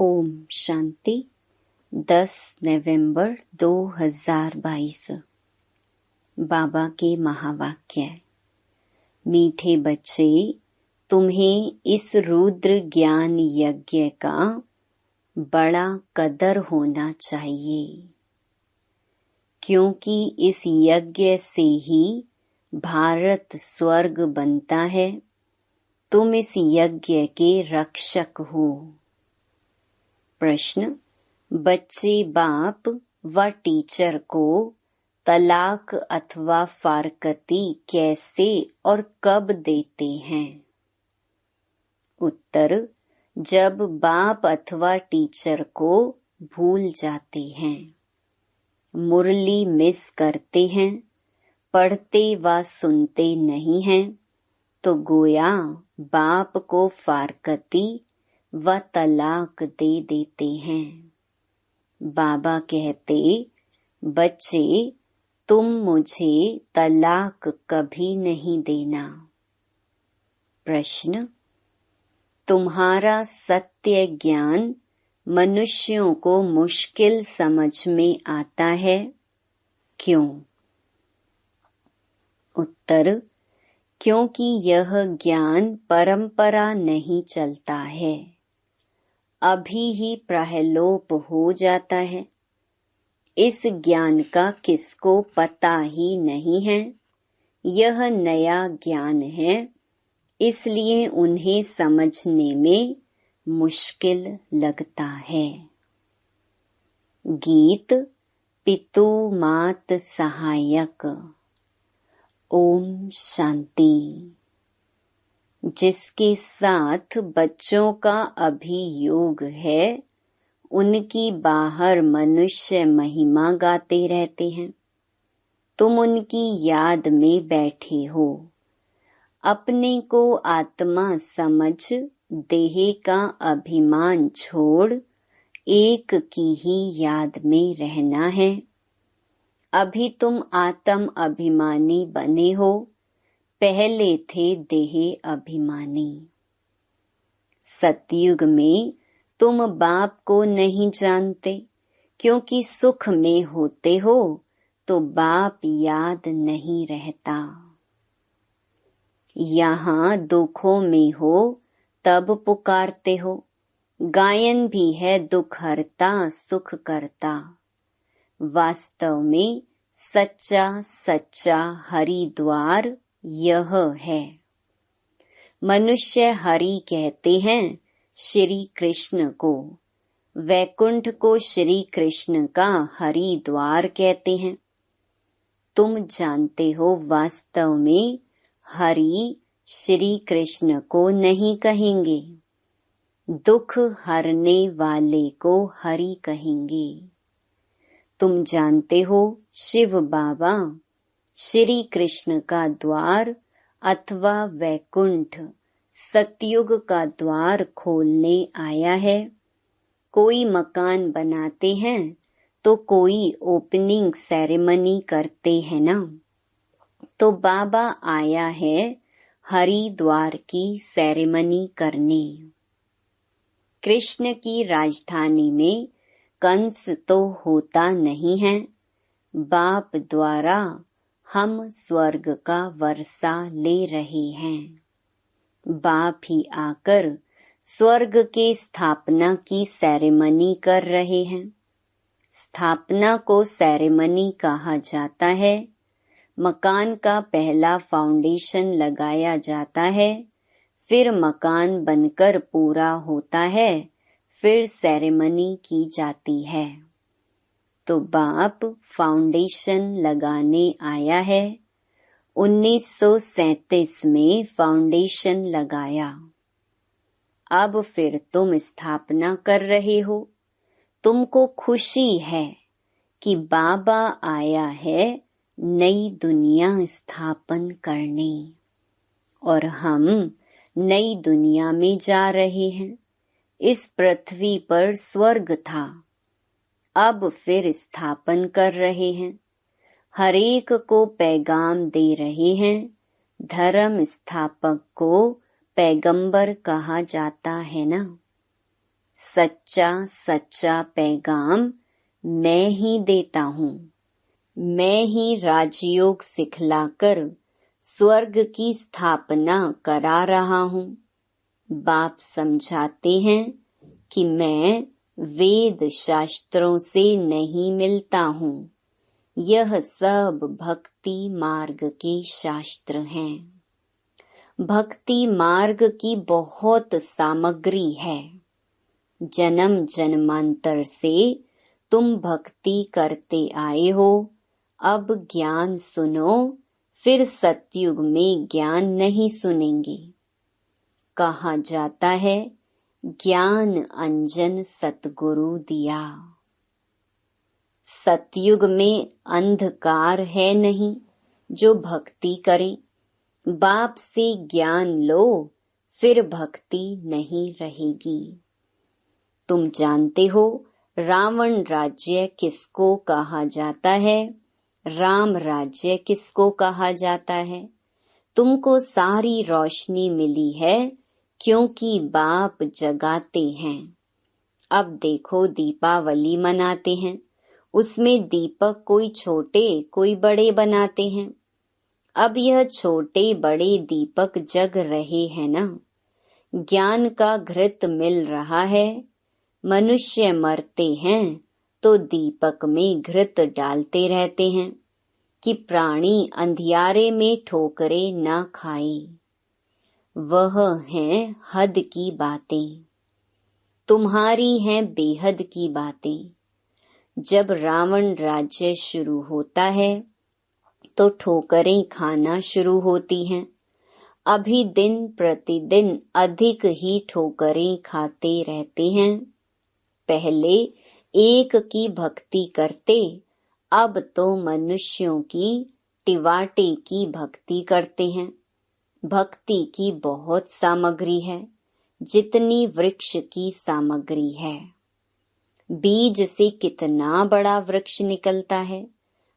ओम शांति। 10 नवंबर 2022। बाबा के महावाक्य। मीठे बच्चे, तुम्हें इस रुद्र ज्ञान यज्ञ का बड़ा कदर होना चाहिए, क्योंकि इस यज्ञ से ही भारत स्वर्ग बनता है। तुम इस यज्ञ के रक्षक हो। प्रश्न। बच्चे बाप व टीचर को तलाक अथवा फारकती कैसे और कब देते हैं? उत्तर। जब बाप अथवा टीचर को भूल जाते हैं, मुरली मिस करते हैं, पढ़ते व सुनते नहीं हैं, तो गोया बाप को फारकती व तलाक दे देते हैं। बाबा कहते, बच्चे तुम मुझे तलाक कभी नहीं देना। प्रश्न। तुम्हारा सत्य ज्ञान मनुष्यों को मुश्किल समझ में आता है, क्यों? उत्तर। क्योंकि यह ज्ञान परंपरा नहीं चलता है, अभी ही प्रहलोप हो जाता है। इस ज्ञान का किसको पता ही नहीं है। यह नया ज्ञान है, इसलिए उन्हें समझने में मुश्किल लगता है। गीत। पितु मात सहायक। ओम शांति। जिसके साथ बच्चों का अभियोग है, उनकी बाहर मनुष्य महिमा गाते रहते हैं। तुम उनकी याद में बैठे हो। अपने को आत्मा समझ देह का अभिमान छोड़ एक की ही याद में रहना है। अभी तुम आत्म अभिमानी बने हो, पहले थे देह अभिमानी। सतयुग में तुम बाप को नहीं जानते, क्योंकि सुख में होते हो तो बाप याद नहीं रहता। यहाँ दुखों में हो तब पुकारते हो। गायन भी है दुख हरता सुख करता। वास्तव में सच्चा सच्चा हरिद्वार यह है। मनुष्य हरि कहते हैं श्री कृष्ण को, वैकुंठ को श्री कृष्ण का हरिद्वार कहते हैं। तुम जानते हो वास्तव में हरि श्री कृष्ण को नहीं कहेंगे, दुख हरने वाले को हरि कहेंगे। तुम जानते हो शिव बाबा श्री कृष्ण का द्वार अथवा वैकुंठ सतयुग का द्वार खोलने आया है। कोई मकान बनाते हैं तो कोई ओपनिंग सेरेमनी करते हैं ना, तो बाबा आया है हरिद्वार की सेरेमनी करने। कृष्ण की राजधानी में कंस तो होता नहीं है। बाप द्वारा हम स्वर्ग का वर्षा ले रहे हैं। बाप ही आकर स्वर्ग के स्थापना की सेरेमनी कर रहे हैं। स्थापना को सेरेमनी कहा जाता है। मकान का पहला फाउंडेशन लगाया जाता है, फिर मकान बनकर पूरा होता है, फिर सेरेमनी की जाती है। तो बाप फाउंडेशन लगाने आया है। 1937 में फाउंडेशन लगाया। अब फिर तुम स्थापना कर रहे हो। तुमको खुशी है कि बाबा आया है नई दुनिया स्थापन करने, और हम नई दुनिया में जा रहे हैं। इस पृथ्वी पर स्वर्ग था, अब फिर स्थापन कर रहे हैं। हरेक को पैगाम दे रहे हैं। धर्म स्थापक को पैगंबर कहा जाता है ना। सच्चा सच्चा पैगाम मैं ही देता हूँ। मैं ही राजयोग सिखलाकर स्वर्ग की स्थापना करा रहा हूँ। बाप समझाते हैं कि मैं वेद शास्त्रों से नहीं मिलता हूँ। यह सब भक्ति मार्ग के शास्त्र हैं। भक्ति मार्ग की बहुत सामग्री है। जन्म जन्मांतर से तुम भक्ति करते आए हो। अब ज्ञान सुनो, फिर सतयुग में ज्ञान नहीं सुनेंगे। कहा जाता है ज्ञान अंजन सतगुरु दिया। सतयुग में अंधकार है नहीं जो भक्ति करे। बाप से ज्ञान लो, फिर भक्ति नहीं रहेगी। तुम जानते हो रावण राज्य किसको कहा जाता है, राम राज्य किसको कहा जाता है। तुमको सारी रोशनी मिली है क्योंकि बाप जगाते हैं। अब देखो दीपावली मनाते हैं, उसमें दीपक कोई छोटे कोई बड़े बनाते हैं। अब यह छोटे बड़े दीपक जग रहे हैं ना। ज्ञान का घृत मिल रहा है। मनुष्य मरते हैं तो दीपक में घृत डालते रहते हैं कि प्राणी अंधियारे में ठोकरे न खाए। वह हैं हद की बातें, तुम्हारी हैं बेहद की बातें। जब रावण राज्य शुरू होता है तो ठोकरें खाना शुरू होती हैं। अभी दिन प्रतिदिन अधिक ही ठोकरें खाते रहते हैं। पहले एक की भक्ति करते, अब तो मनुष्यों की टिवाटे की भक्ति करते हैं। भक्ति की बहुत सामग्री है, जितनी वृक्ष की सामग्री है। बीज से कितना बड़ा वृक्ष निकलता है,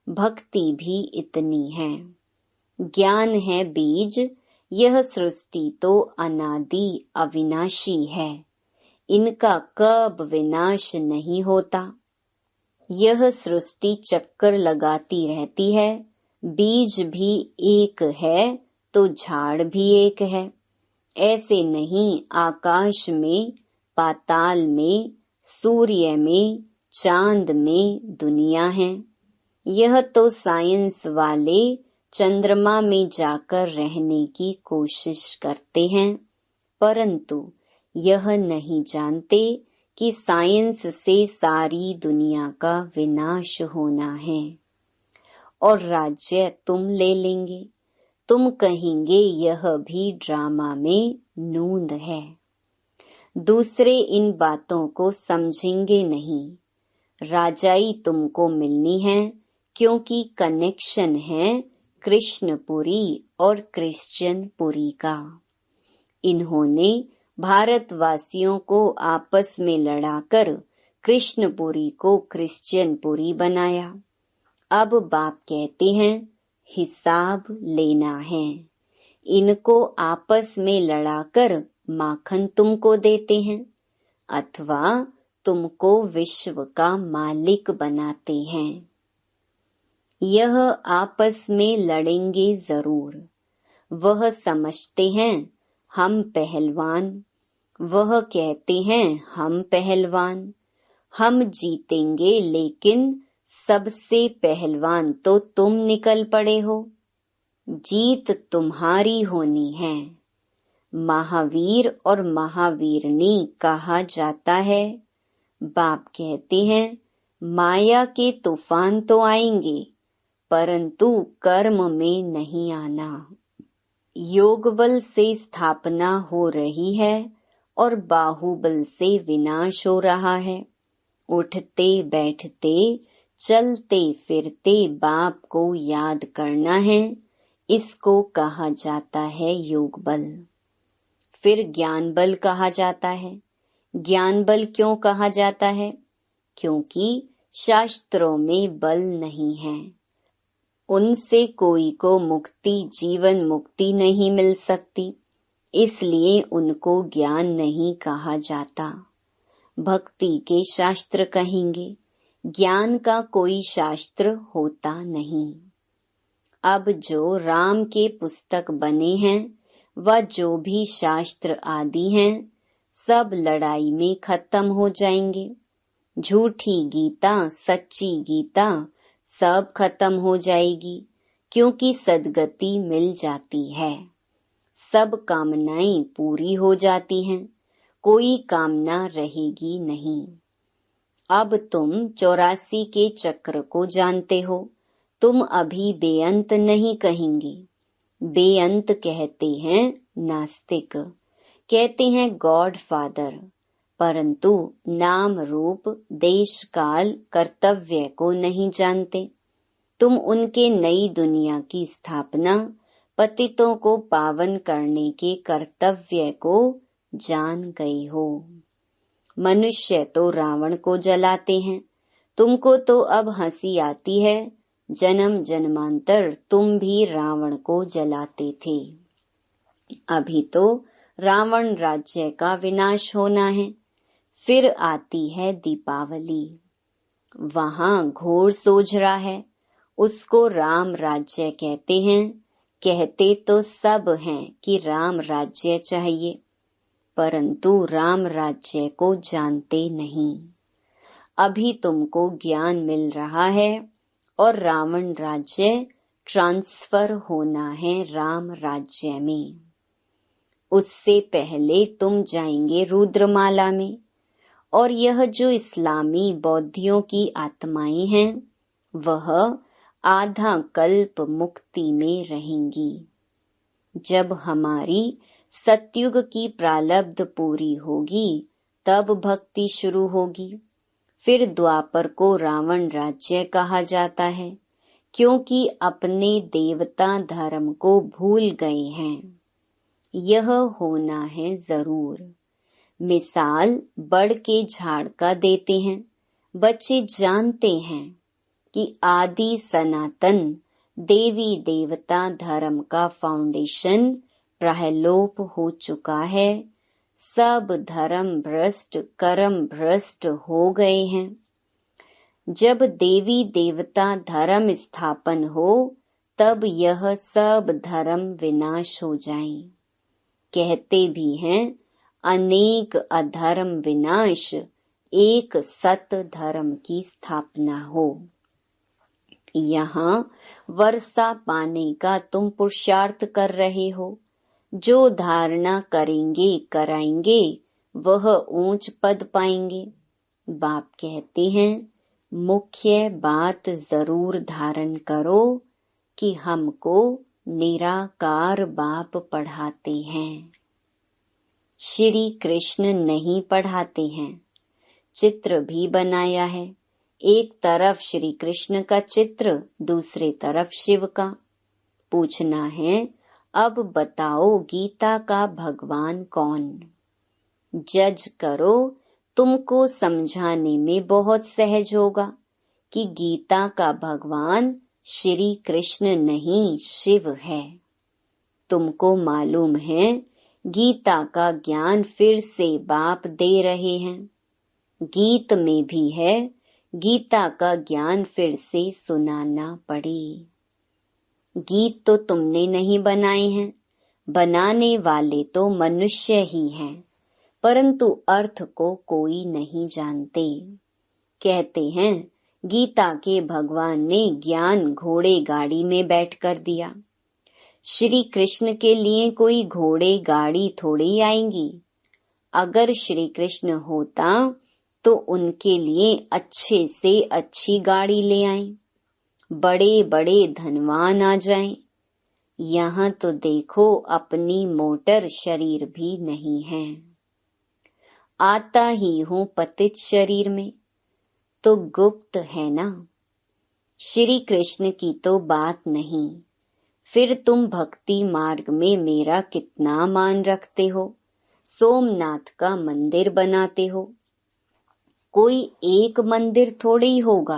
भक्ति भी इतनी है। ज्ञान है बीज, यह सृष्टि तो अनादि अविनाशी है। इनका कब विनाश नहीं होता। यह सृष्टि चक्कर लगाती रहती है। बीज भी एक है तो झाड़ भी एक है। ऐसे नहीं आकाश में, पाताल में, सूर्य में, चांद में दुनिया है। यह तो साइंस वाले चंद्रमा में जाकर रहने की कोशिश करते हैं, परंतु यह नहीं जानते कि साइंस से सारी दुनिया का विनाश होना है। और राज्य तुम ले लेंगे। तुम कहेंगे यह भी ड्रामा में नूंद है। दूसरे इन बातों को समझेंगे नहीं। राजाई तुमको मिलनी है क्योंकि कनेक्शन है कृष्णपुरी और क्रिश्चियनपुरी का। इन्होंने भारतवासियों को आपस में लड़ाकर कृष्णपुरी को क्रिश्चियनपुरी बनाया। अब बाप कहते हैं हिसाब लेना है। इनको आपस में लड़ाकर माखन तुमको देते हैं अथवा तुमको विश्व का मालिक बनाते हैं। यह आपस में लड़ेंगे जरूर। वह समझते हैं हम पहलवान, वह कहते हैं हम पहलवान। हम जीतेंगे लेकिन सबसे पहलवान तो तुम निकल पड़े हो। जीत तुम्हारी होनी है। महावीर और महावीरनी कहा जाता है। बाप कहते हैं माया के तूफान तो आएंगे परंतु कर्म में नहीं आना। योग बल से स्थापना हो रही है और बाहुबल से विनाश हो रहा है। उठते बैठते चलते फिरते बाप को याद करना है। इसको कहा जाता है योग बल। फिर ज्ञान बल कहा जाता है। ज्ञान बल क्यों कहा जाता है? क्योंकि शास्त्रों में बल नहीं है। उनसे कोई को मुक्ति, जीवन मुक्ति नहीं मिल सकती, इसलिए उनको ज्ञान नहीं कहा जाता। भक्ति के शास्त्र कहेंगे, ज्ञान का कोई शास्त्र होता नहीं। अब जो राम के पुस्तक बने हैं व जो भी शास्त्र आदि हैं, सब लड़ाई में खत्म हो जाएंगे। झूठी गीता, सच्ची गीता सब खत्म हो जाएगी, क्योंकि सद्गति मिल जाती है। सब कामनाएं पूरी हो जाती हैं, कोई कामना रहेगी नहीं। अब तुम 84 के चक्र को जानते हो। तुम अभी बेअंत नहीं कहेंगे। बेअंत कहते हैं नास्तिक, कहते हैं गॉड फादर, परंतु नाम रूप देश काल कर्तव्य को नहीं जानते। तुम उनके नई दुनिया की स्थापना, पतितों को पावन करने के कर्तव्य को जान गए हो। मनुष्य तो रावण को जलाते हैं, तुमको तो अब हंसी आती है। जन्म जन्मांतर तुम भी रावण को जलाते थे। अभी तो रावण राज्य का विनाश होना है। फिर आती है दीपावली, वहां घोर सोच रहा है, उसको राम राज्य कहते हैं। कहते तो सब हैं कि राम राज्य चाहिए, परंतु राम राज्य को जानते नहीं। अभी तुमको ज्ञान मिल रहा है और रावण राज्य ट्रांसफर होना है राम राज्य में। उससे पहले तुम जाएंगे रुद्रमाला में, और यह जो इस्लामी बौद्धियों की आत्माएं हैं, वह आधा कल्प मुक्ति में रहेंगी। जब हमारी सतयुग की प्रारब्ध पूरी होगी, तब भक्ति शुरू होगी। फिर द्वापर को रावण राज्य कहा जाता है, क्योंकि अपने देवता धर्म को भूल गए हैं। यह होना है जरूर। मिसाल बड़ के झाड़ का देते हैं। बच्चे जानते हैं कि आदि सनातन देवी देवता धर्म का फाउंडेशन प्रहलोप हो चुका है। सब धर्म भ्रष्ट, कर्म भ्रष्ट हो गए हैं। जब देवी देवता धर्म स्थापन हो, तब यह सब धर्म विनाश हो जाएं। कहते भी हैं, अनेक अधर्म विनाश, एक सत धर्म की स्थापना हो। यहाँ वर्षा पाने का तुम पुरुषार्थ कर रहे हो। जो धारणा करेंगे कराएंगे, वह ऊंच पद पाएंगे। बाप कहते हैं, मुख्य बात जरूर धारण करो कि हमको निराकार बाप पढ़ाते हैं। श्री कृष्ण नहीं पढ़ाते हैं। चित्र भी बनाया है, एक तरफ श्री कृष्ण का चित्र, दूसरे तरफ शिव का। पूछना है, अब बताओ गीता का भगवान कौन? जज करो, तुमको समझाने में बहुत सहज होगा कि गीता का भगवान श्री कृष्ण नहीं, शिव है। तुमको मालूम है, गीता का ज्ञान फिर से बाप दे रहे हैं। गीत में भी है, गीता का ज्ञान फिर से सुनाना पड़े। गीत तो तुमने नहीं बनाए हैं, बनाने वाले तो मनुष्य ही हैं, परंतु अर्थ को कोई नहीं जानते। कहते हैं, गीता के भगवान ने ज्ञान घोड़े गाड़ी में बैठ कर दिया। श्री कृष्ण के लिए कोई घोड़े गाड़ी थोड़ी आएंगी। अगर श्री कृष्ण होता तो उनके लिए अच्छे से अच्छी गाड़ी ले आएं, बड़े बड़े धनवान आ जाएं। यहाँ तो देखो, अपनी मोटर शरीर भी नहीं है। आता ही हूँ पतित शरीर में, तो गुप्त है ना। श्री कृष्ण की तो बात नहीं। फिर तुम भक्ति मार्ग में मेरा कितना मान रखते हो। सोमनाथ का मंदिर बनाते हो। कोई एक मंदिर थोड़ी ही होगा,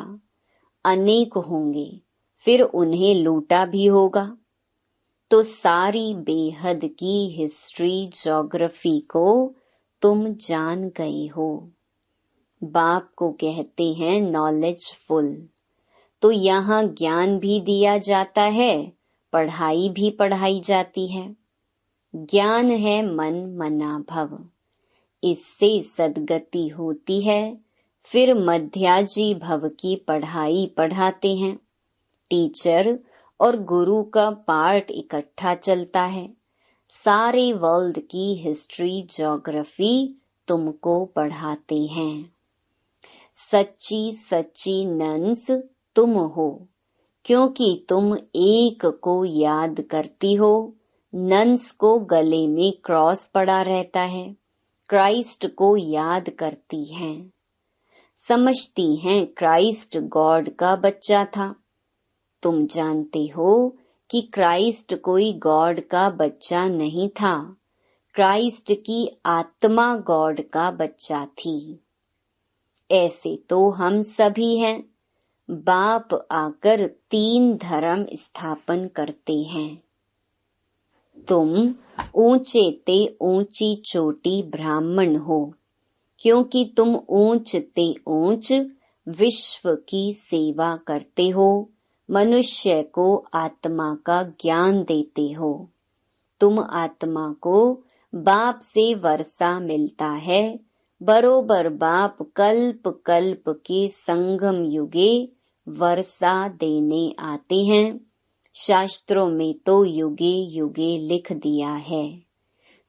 अनेक होंगे, फिर उन्हें लूटा भी होगा। तो सारी बेहद की हिस्ट्री, ज्योग्राफी को तुम जान गए हो। बाप को कहते हैं नॉलेजफुल। तो यहाँ ज्ञान भी दिया जाता है, पढ़ाई भी पढ़ाई जाती है। ज्ञान है मन मना भव, इससे सद्गति होती है। फिर मध्याजी भव की पढ़ाई पढ़ाते हैं। टीचर और गुरु का पार्ट इकट्ठा चलता है। सारे वर्ल्ड की हिस्ट्री ज्योग्राफी तुमको पढ़ाते हैं। सच्ची सच्ची नन्स तुम हो, क्योंकि तुम एक को याद करती हो। नन्स को गले में क्रॉस पड़ा रहता है, क्राइस्ट को याद करती हैं। समझती हैं क्राइस्ट गॉड का बच्चा था। तुम जानते हो कि क्राइस्ट कोई गॉड का बच्चा नहीं था, क्राइस्ट की आत्मा गॉड का बच्चा थी। ऐसे तो हम सभी हैं। बाप आकर 3 धर्म स्थापन करते हैं। तुम ऊंचे ते ऊंची चोटी ब्राह्मण हो, क्योंकि तुम ऊंच ते ऊंच विश्व की सेवा करते हो। मनुष्य को आत्मा का ज्ञान देते हो। तुम आत्मा को बाप से वर्षा मिलता है। बरोबर बाप कल्प कल्प के संगम युगे वर्षा देने आते हैं। शास्त्रों में तो युगे युगे लिख दिया है,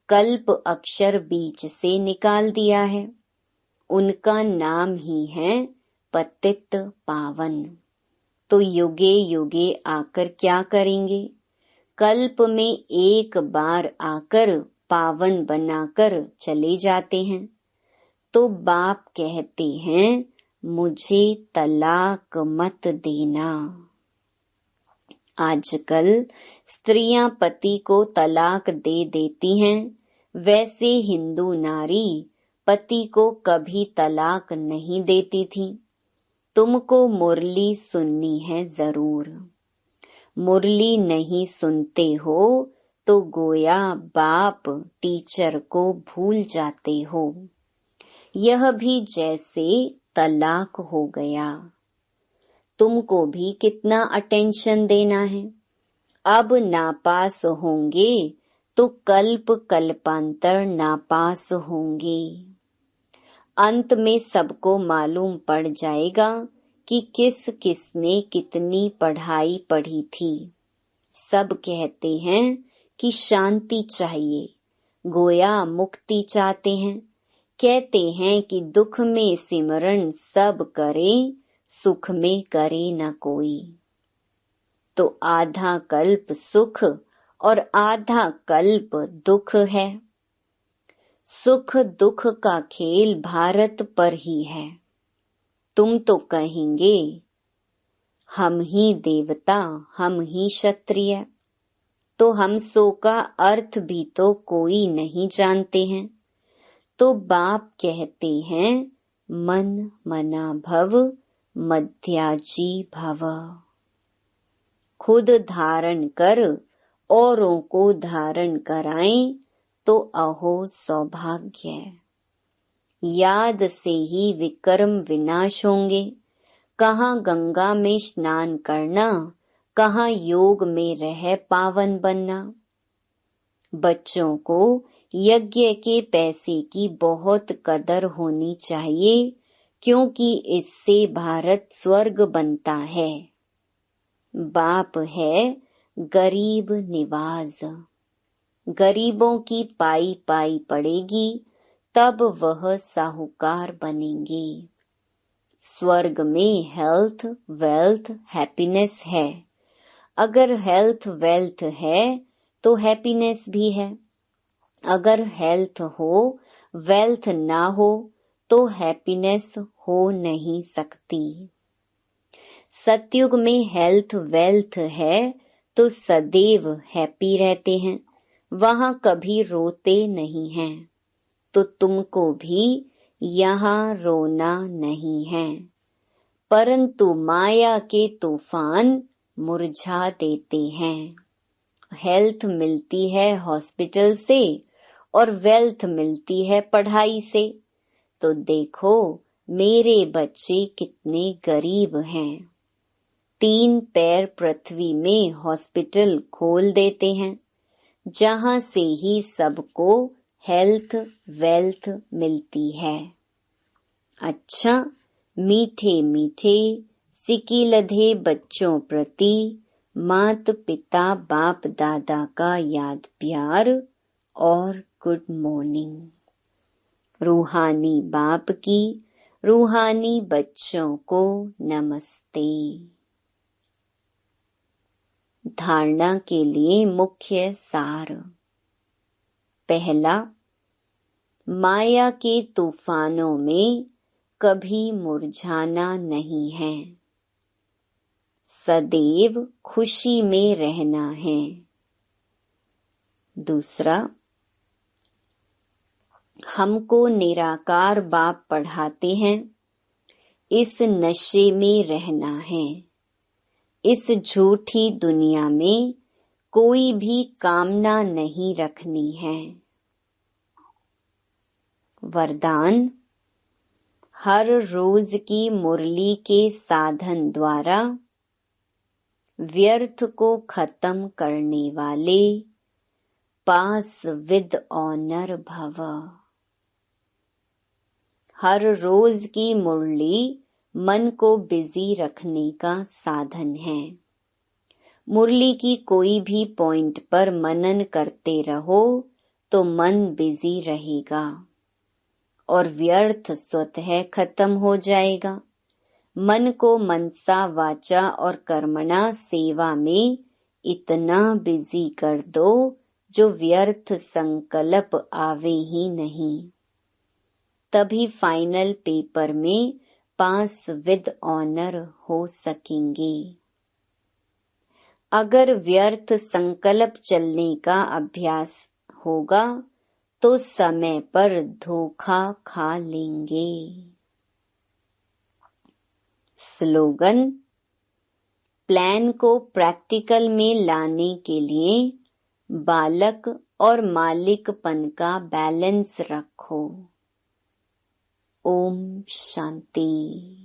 कल्प अक्षर बीच से निकाल दिया है। उनका नाम ही है पतित पावन। तो युगे युगे आकर क्या करेंगे? कल्प में एक बार आकर पावन बनाकर चले जाते हैं। तो बाप कहते हैं मुझे तलाक मत देना। आजकल स्त्रियां पति को तलाक दे देती हैं, वैसे हिंदू नारी पति को कभी तलाक नहीं देती थी। तुमको मुरली सुननी है जरूर। मुरली नहीं सुनते हो तो गोया बाप टीचर को भूल जाते हो। यह भी जैसे तलाक हो गया। तुमको भी कितना अटेंशन देना है। अब नापास होंगे तो कल्प कल्पांतर नापास होंगे। अंत में सबको मालूम पड़ जाएगा कि किस किसने कितनी पढ़ाई पढ़ी थी। सब कहते हैं कि शांति चाहिए, गोया मुक्ति चाहते हैं। कहते हैं कि दुख में सिमरन सब करें, सुख में करे न कोई। तो आधा कल्प सुख और आधा कल्प दुख है। सुख दुख का खेल भारत पर ही है। तुम तो कहेंगे हम ही देवता, हम ही क्षत्रिय। तो हम सो का अर्थ भी तो कोई नहीं जानते हैं। तो बाप कहते हैं मन मना भव मध्याजी भव। खुद धारण कर औरों को धारण कराएं तो अहो सौभाग्य। याद से ही विक्रम विनाश होंगे। कहाँ गंगा में स्नान करना, कहाँ योग में रह पावन बनना। बच्चों को यज्ञ के पैसे की बहुत कदर होनी चाहिए, क्योंकि इससे भारत स्वर्ग बनता है। बाप है गरीब निवाज। गरीबों की पाई पाई पड़ेगी, तब वह साहूकार बनेंगे। स्वर्ग में हेल्थ वेल्थ हैप्पीनेस है। अगर हेल्थ वेल्थ है तो हैप्पीनेस भी है। अगर हेल्थ हो वेल्थ ना हो तो हैप्पीनेस हो नहीं सकती। सतयुग में हेल्थ वेल्थ है तो सदैव हैप्पी रहते हैं, वहां कभी रोते नहीं हैं। तो तुमको भी यहाँ रोना नहीं है, परंतु माया के तूफान मुरझा देते हैं। हेल्थ मिलती है हॉस्पिटल से और वेल्थ मिलती है पढ़ाई से। तो देखो मेरे बच्चे कितने गरीब हैं। 3 पैर पृथ्वी में हॉस्पिटल खोल देते हैं, जहां से ही सबको हेल्थ वेल्थ मिलती है। अच्छा, मीठे मीठे सिकी लधे बच्चों प्रति मात पिता बाप दादा का याद प्यार और गुड मॉर्निंग। रूहानी बाप की रूहानी बच्चों को नमस्ते। धारणा के लिए मुख्य सार। पहला, माया के तूफानों में कभी मुरझाना नहीं है, सदैव खुशी में रहना है। दूसरा, हमको निराकार बाप पढ़ाते हैं, इस नशे में रहना है। इस झूठी दुनिया में कोई भी कामना नहीं रखनी है। वरदान, हर रोज की मुरली के साधन द्वारा व्यर्थ को खत्म करने वाले पास विद ऑनर भव। हर रोज की मुरली मन को बिजी रखने का साधन है। मुरली की कोई भी पॉइंट पर मनन करते रहो तो मन बिजी रहेगा और व्यर्थ स्वतः खत्म हो जाएगा। मन को मनसा वाचा और कर्मणा सेवा में इतना बिजी कर दो जो व्यर्थ संकल्प आवे ही नहीं। तभी फाइनल पेपर में पास विद ऑनर हो सकेंगे। अगर व्यर्थ संकल्प चलने का अभ्यास होगा तो समय पर धोखा खा लेंगे। स्लोगन, प्लान को प्रैक्टिकल में लाने के लिए बालक और मालिकपन का बैलेंस रखो। ओम शांति।